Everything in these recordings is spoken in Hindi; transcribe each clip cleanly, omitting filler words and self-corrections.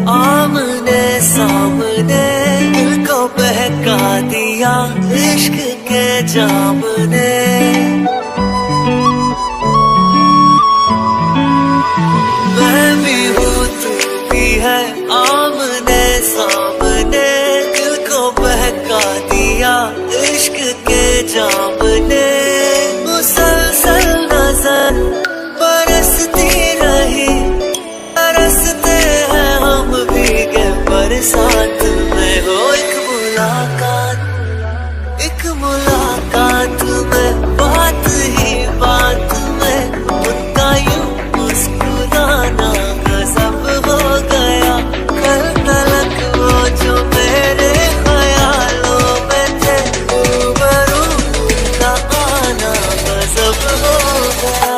आमने सामने दिल को बहका दिया इश्क के जाम ने। मैं भी हूँ तू भी है, आमने सामने दिल को बहका दिया इश्क के जाम ने। मुसलसल नजर बरसती रही, बरसते हैं हम भीगे बरसात में। हो एक मुलाकात में, बात ही बात में उनका यूं मुस्कुराना गजब हो गया। कल तलक वो जो मेरे ख्यालों में थे, रूबरू उनका आना गजब हो गया।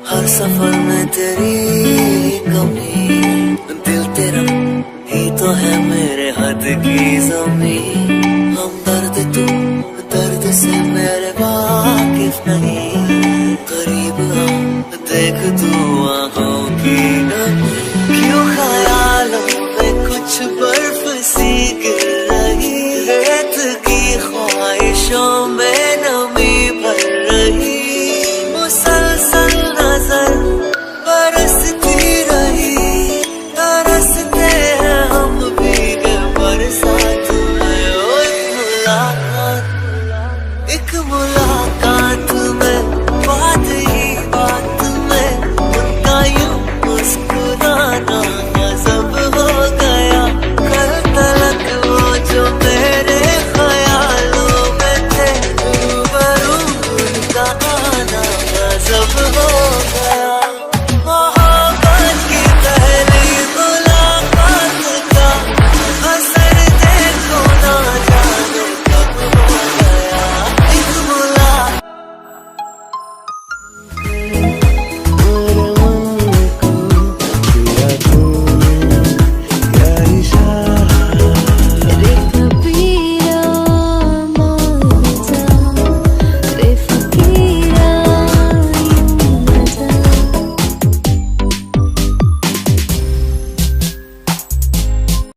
हर सफर में तेरी कमी, दिल तेरा ही तो है मेरे हद की ज़मीं। हम दर्द से मेरे वाकिफ नहीं, करीब हम देख तू आँखों की नमी। क्यों ख्यालों में कुछ बर्फ सी गिर रही, रेत की ख्वाहिशों में नमी भर रही। मुसलसल नजर बरसती रही, तरसते हैं हम भीगे बरसात में। ओ एक मुलाकात में, बात ही बात में उनका यूं मुस्कुराना गजब हो गया। कल तलक वो जो मेरे ख्यालों में थे, रूबरू उनका आना गजब हो गया।